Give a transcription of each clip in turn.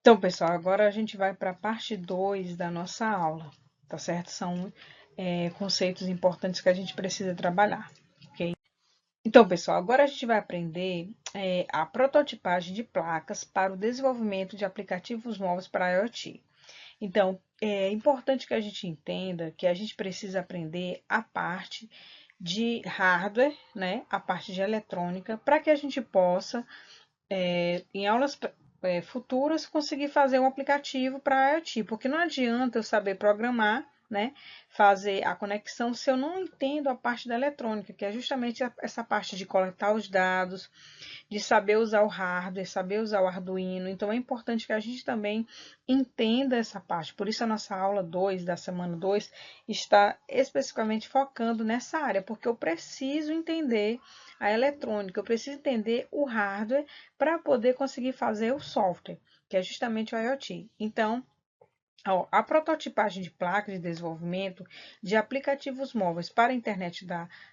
Então, pessoal, agora a gente vai para a parte 2 da nossa aula, tá certo? São conceitos importantes que a gente precisa trabalhar, ok? Então, pessoal, agora a gente vai aprender a prototipagem de placas para o desenvolvimento de aplicativos móveis para IoT. Então, é importante que a gente entenda que a gente precisa aprender a parte de hardware, né? A parte de eletrônica, para que a gente possa em aulas futuras, conseguir fazer um aplicativo para IoT, porque não adianta eu saber programar, né, fazer a conexão se eu não entendo a parte da eletrônica, que é justamente essa parte de coletar os dados, de saber usar o hardware, saber usar o Arduino. Então, é importante que a gente também entenda essa parte. Por isso, a nossa aula 2 da semana 2 está especificamente focando nessa área, porque eu preciso entender a eletrônica, eu preciso entender o hardware para poder conseguir fazer o software, que é justamente o IoT. Então, a prototipagem de placas de desenvolvimento de aplicativos móveis para a internet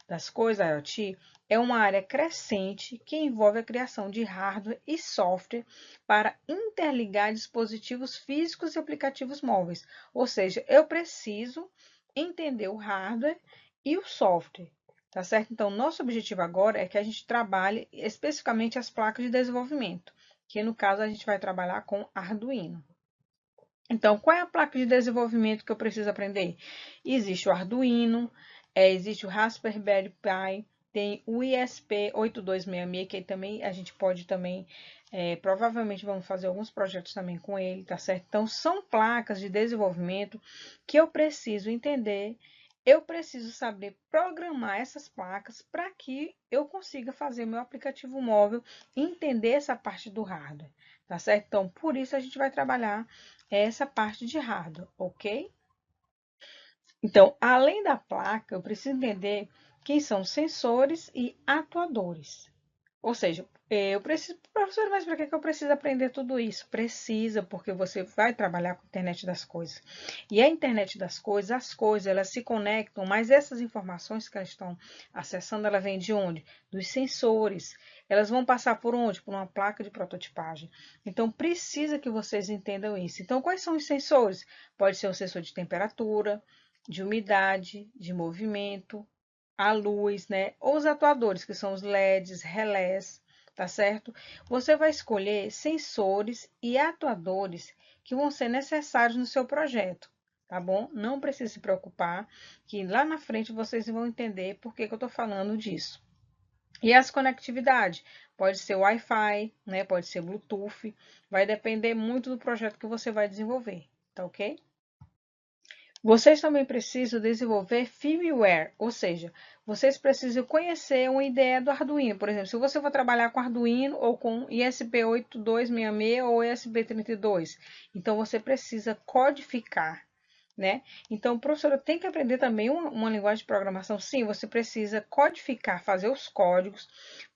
das coisas, IoT, é uma área crescente que envolve a criação de hardware e software para interligar dispositivos físicos e aplicativos móveis. Ou seja, eu preciso entender o hardware e o software. Tá certo? Então, nosso objetivo agora é que a gente trabalhe especificamente as placas de desenvolvimento, que no caso a gente vai trabalhar com Arduino. Então, qual é a placa de desenvolvimento que eu preciso aprender? Existe o Arduino, existe o Raspberry Pi, tem o ESP8266, que também a gente pode também, provavelmente vamos fazer alguns projetos também com ele, tá certo? Então, são placas de desenvolvimento que eu preciso entender, eu preciso saber programar essas placas para que eu consiga fazer meu aplicativo móvel e entender essa parte do hardware, tá certo? Então, por isso a gente vai trabalhar essa parte de hardware, ok? Então, além da placa, eu preciso entender quem são os sensores e atuadores. Ou seja, eu preciso, professor, mas para que eu preciso aprender tudo isso? Precisa, porque você vai trabalhar com a internet das coisas. E a internet das coisas, as coisas, elas se conectam, mas essas informações que elas estão acessando, ela vem de onde? Dos sensores. Elas vão passar por onde? Por uma placa de prototipagem. Então, precisa que vocês entendam isso. Então, quais são os sensores? Pode ser um sensor de temperatura, de umidade, de movimento, a luz, né? Ou os atuadores, que são os LEDs, relés, tá certo? Você vai escolher sensores e atuadores que vão ser necessários no seu projeto, tá bom? Não precisa se preocupar, que lá na frente vocês vão entender por que eu estou falando disso. E as conectividades, pode ser Wi-Fi, né? Pode ser Bluetooth, vai depender muito do projeto que você vai desenvolver, tá ok? Vocês também precisam desenvolver firmware, ou seja, vocês precisam conhecer uma ideia do Arduino. Por exemplo, se você for trabalhar com Arduino ou com ESP8266 ou ESP32, então você precisa codificar, né? Então, o professor tem que aprender também uma linguagem de programação. Sim, você precisa codificar, fazer os códigos,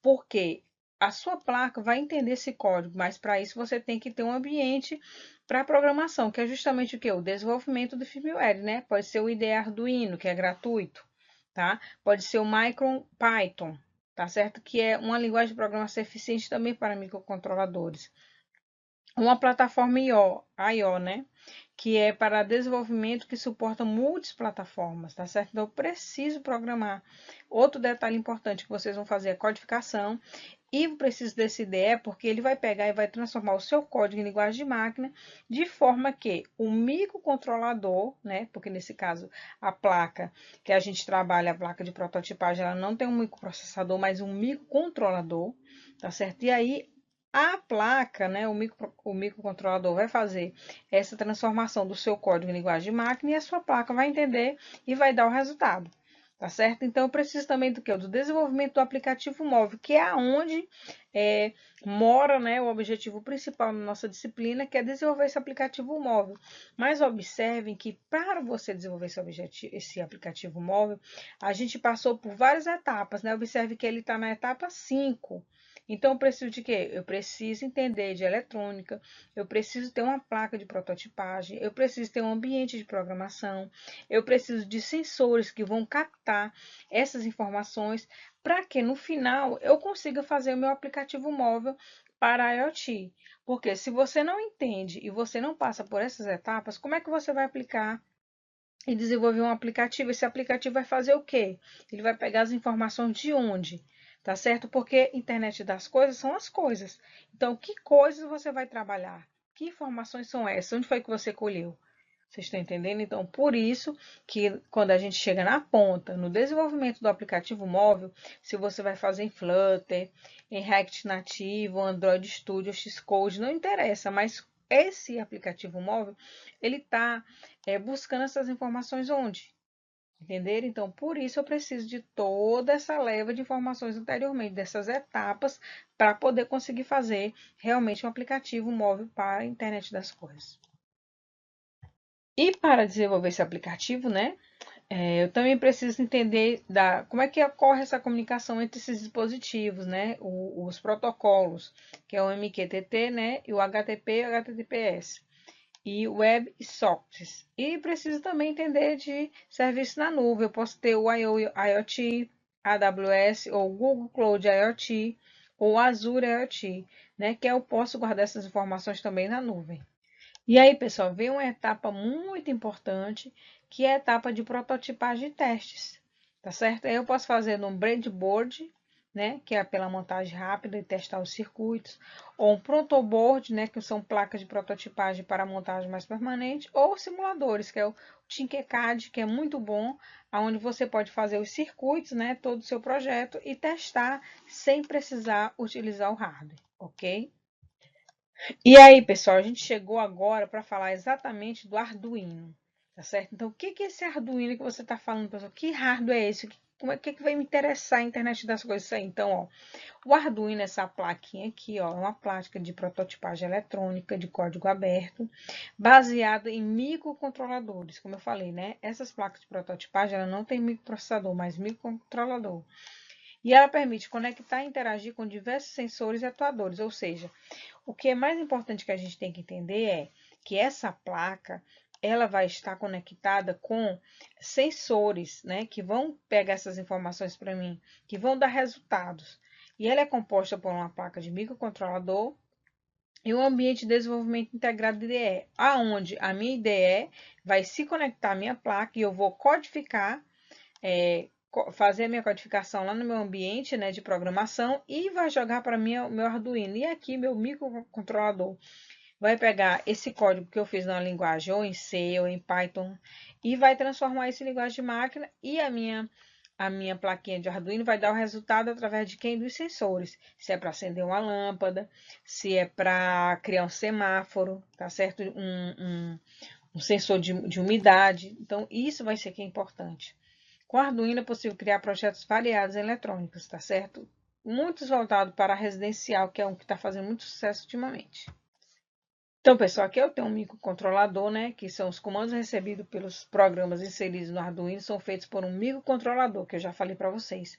porque a sua placa vai entender esse código, mas para isso você tem que ter um ambiente para programação, que é justamente o que? O desenvolvimento do firmware, né? Pode ser o IDE Arduino, que é gratuito, tá? Pode ser o MicroPython, tá certo? Que é uma linguagem de programação eficiente também para microcontroladores. Uma plataforma I/O, né? Que é para desenvolvimento que suporta multiplataformas, tá certo? Então, eu preciso programar. Outro detalhe importante que vocês vão fazer é a codificação. E eu preciso desse IDE porque ele vai pegar e vai transformar o seu código em linguagem de máquina de forma que o microcontrolador, né? Porque nesse caso a placa que a gente trabalha, a placa de prototipagem, ela não tem um microprocessador, mas um microcontrolador, tá certo? E aí a placa, né, o microcontrolador vai fazer essa transformação do seu código em linguagem de máquina e a sua placa vai entender e vai dar o resultado. Tá certo? Então, eu preciso também do que? Do desenvolvimento do aplicativo móvel, que é aonde mora, né, o objetivo principal na nossa disciplina, que é desenvolver esse aplicativo móvel. Mas observem que para você desenvolver esse aplicativo móvel, a gente passou por várias etapas, né? Observe que ele está na etapa 5. Então, eu preciso de quê? Eu preciso entender de eletrônica, eu preciso ter uma placa de prototipagem, eu preciso ter um ambiente de programação, eu preciso de sensores que vão captar essas informações para que no final eu consiga fazer o meu aplicativo móvel para a IoT. Porque se você não entende e você não passa por essas etapas, como é que você vai aplicar e desenvolver um aplicativo? Esse aplicativo vai fazer o quê? Ele vai pegar as informações de onde? Tá certo? Porque internet das coisas são as coisas. Então, que coisas você vai trabalhar? Que informações são essas? Onde foi que você colheu? Vocês estão entendendo? Então, por isso que quando a gente chega na ponta, no desenvolvimento do aplicativo móvel, se você vai fazer em Flutter, em React Native, Android Studio, Xcode, não interessa, mas esse aplicativo móvel, ele está buscando essas informações onde? Entenderam? Então, por isso eu preciso de toda essa leva de informações anteriormente, dessas etapas, para poder conseguir fazer realmente um aplicativo móvel para a internet das coisas. E para desenvolver esse aplicativo, né, eu também preciso entender como é que ocorre essa comunicação entre esses dispositivos, né, os protocolos, que é o MQTT, né, e o HTTP e o HTTPS, e WebSockets. E preciso também entender de serviço na nuvem. Eu posso ter o IoT, AWS, ou Google Cloud IoT, ou Azure IoT, né, que eu posso guardar essas informações também na nuvem. E aí, pessoal, vem uma etapa muito importante, que é a etapa de prototipagem de testes, tá certo? Aí eu posso fazer num breadboard, né, que é pela montagem rápida e testar os circuitos, ou um protoboard, né, que são placas de prototipagem para montagem mais permanente, ou simuladores, que é o Tinkercad, que é muito bom, onde você pode fazer os circuitos, né, todo o seu projeto e testar sem precisar utilizar o hardware, ok? E aí, pessoal, a gente chegou agora para falar exatamente do Arduino, tá certo? Então, o que é esse Arduino que você está falando, pessoal? Que hardware é esse? Como é que vai me interessar a internet das coisas? Isso aí? Então, ó, o Arduino, essa plaquinha aqui, ó, é uma placa de prototipagem eletrônica de código aberto, baseada em microcontroladores, como eu falei, né? Essas placas de prototipagem, ela não tem microprocessador, mas microcontrolador. E ela permite conectar e interagir com diversos sensores e atuadores, ou seja, o que é mais importante que a gente tem que entender é que essa placa ela vai estar conectada com sensores, né, que vão pegar essas informações para mim, que vão dar resultados. E ela é composta por uma placa de microcontrolador e um ambiente de desenvolvimento integrado de IDE, aonde a minha IDE vai se conectar à minha placa e eu vou codificar, fazer a minha codificação lá no meu ambiente, né, de programação e vai jogar para mim o meu Arduino. E aqui meu microcontrolador vai pegar esse código que eu fiz na linguagem ou em C ou em Python e vai transformar isso em linguagem de máquina e a minha plaquinha de Arduino vai dar o resultado através de quem? Dos sensores. Se é para acender uma lâmpada, se é para criar um semáforo, tá certo? Um sensor de umidade. Então, isso vai ser que é importante. Com Arduino é possível criar projetos variados em eletrônicos, tá certo? Muitos voltados para residencial, que é um que está fazendo muito sucesso ultimamente. Então, pessoal, aqui eu tenho um microcontrolador, né? Que são os comandos recebidos pelos programas inseridos no Arduino, são feitos por um microcontrolador, que eu já falei para vocês,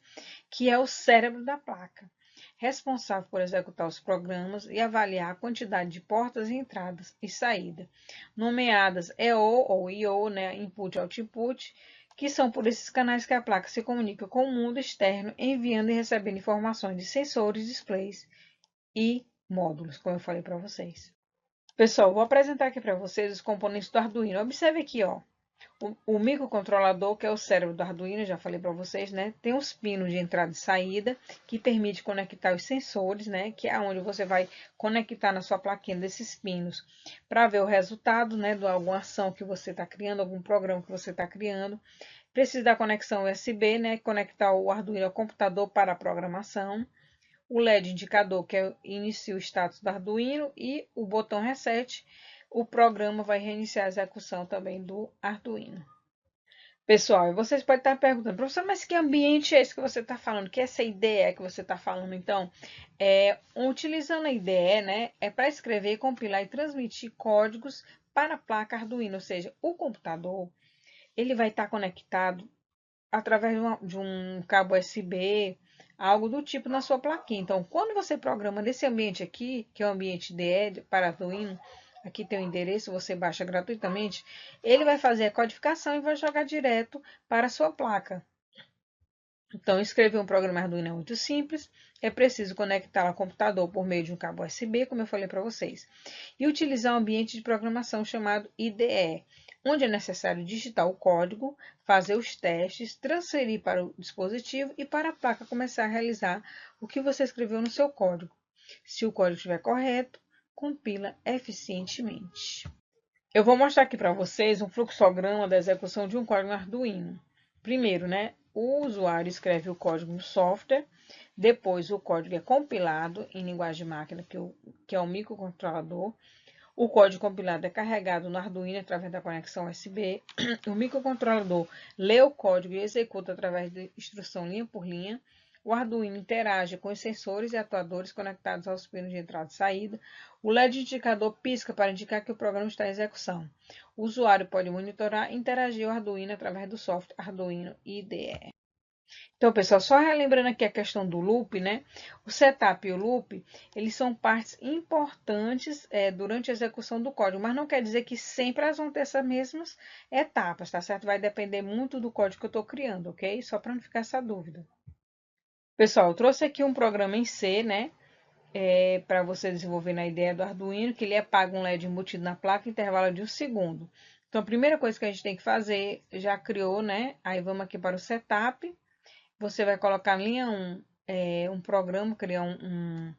que é o cérebro da placa, responsável por executar os programas e avaliar a quantidade de portas e entradas e saída, nomeadas EO ou IO, né? Input e Output, que são por esses canais que a placa se comunica com o mundo externo, enviando e recebendo informações de sensores, displays e módulos, como eu falei para vocês. Pessoal, vou apresentar aqui para vocês os componentes do Arduino. Observe aqui, ó, o microcontrolador, que é o cérebro do Arduino, já falei para vocês, né? Tem os pinos de entrada e saída, que permite conectar os sensores, né? Que é onde você vai conectar na sua plaquinha desses pinos para ver o resultado, né? De alguma ação que você está criando, algum programa que você está criando. Precisa da conexão USB, né? Conectar o Arduino ao computador para a programação. O LED indicador, que inicia o status do Arduino, e o botão Reset, o programa vai reiniciar a execução também do Arduino. Pessoal, vocês podem estar perguntando, professor, mas que ambiente é esse que você está falando? Que essa IDE que você está falando? Então, utilizando a IDE, né, é para escrever, compilar e transmitir códigos para a placa Arduino, ou seja, o computador, ele vai estar conectado através de um cabo USB, algo do tipo na sua plaquinha. Então, quando você programa nesse ambiente aqui, que é o ambiente IDE para Arduino, aqui tem o endereço, você baixa gratuitamente, ele vai fazer a codificação e vai jogar direto para a sua placa. Então, escrever um programa Arduino é muito simples. É preciso conectá-lo ao computador por meio de um cabo USB, como eu falei para vocês. E utilizar um ambiente de programação chamado IDE, onde é necessário digitar o código, fazer os testes, transferir para o dispositivo e para a placa começar a realizar o que você escreveu no seu código. Se o código estiver correto, compila eficientemente. Eu vou mostrar aqui para vocês um fluxograma da execução de um código Arduino. Primeiro, né, o usuário escreve o código no software, depois o código é compilado em linguagem de máquina, que é o microcontrolador. O código compilado é carregado no Arduino através da conexão USB. O microcontrolador lê o código e executa através de instrução linha por linha. O Arduino interage com os sensores e atuadores conectados aos pinos de entrada e saída. O LED indicador pisca para indicar que o programa está em execução. O usuário pode monitorar e interagir o Arduino através do software Arduino IDE. Então, pessoal, só relembrando aqui a questão do loop, né? O setup e o loop, eles são partes importantes durante a execução do código, mas não quer dizer que sempre elas vão ter essas mesmas etapas, tá certo? Vai depender muito do código que eu estou criando, ok? Só para não ficar essa dúvida. Pessoal, eu trouxe aqui um programa em C, né? Para você desenvolver na ideia do Arduino, que ele apaga um LED embutido na placa em intervalo de 1 segundo. Então, a primeira coisa que a gente tem que fazer, já criou, né? Aí vamos aqui para o setup. Você vai colocar a linha 1, um programa, criar um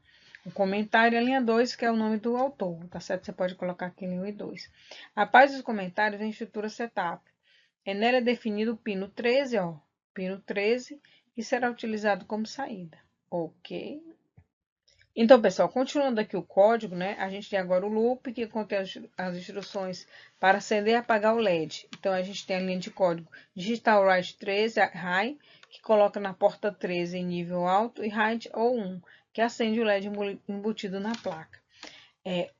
comentário, a linha 2, que é o nome do autor, tá certo? Você pode colocar aqui linha 1 e 2. Após os comentários, vem a estrutura setup. Nela é definido o pino 13, ó, pino 13, que será utilizado como saída, ok? Então, pessoal, continuando aqui o código, né? A gente tem agora o loop, que contém as instruções para acender e apagar o LED. Então, a gente tem a linha de código digital write 13, high, que coloca na porta 13 em nível alto, e hide ou 1, que acende o LED embutido na placa.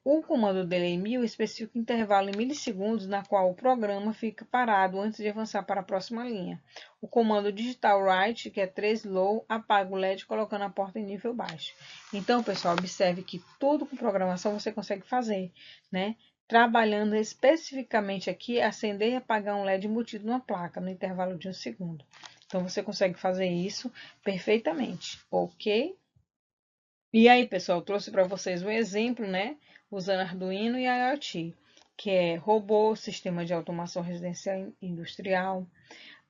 O comando delay 1000 especifica o intervalo em milissegundos na qual o programa fica parado antes de avançar para a próxima linha. O comando digital write, que é 3 low, apaga o LED colocando a porta em nível baixo. Então, pessoal, observe que tudo com programação você consegue fazer, né? Trabalhando especificamente aqui, acender e apagar um LED embutido numa placa no intervalo de 1 segundo. Então, você consegue fazer isso perfeitamente, ok? E aí, pessoal, trouxe para vocês um exemplo, né? Usando Arduino e IoT, que é robô, sistema de automação residencial e industrial,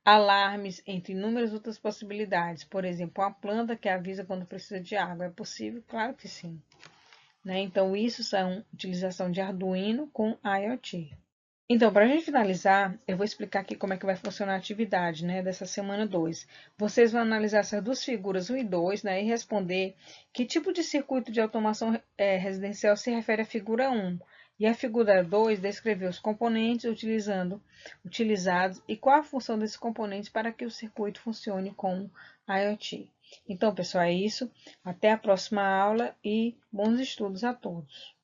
alarmes, entre inúmeras outras possibilidades. Por exemplo, uma planta que avisa quando precisa de água. É possível? Claro que sim. Né? Então, isso são utilização de Arduino com IoT. Então, para a gente finalizar, eu vou explicar aqui como é que vai funcionar a atividade, né, dessa semana 2. Vocês vão analisar essas duas figuras 1 e 2, né, e responder que tipo de circuito de automação residencial se refere à figura 1. E a figura 2 descrever os componentes utilizados e qual a função desses componentes para que o circuito funcione como IoT. Então, pessoal, é isso. Até a próxima aula e bons estudos a todos.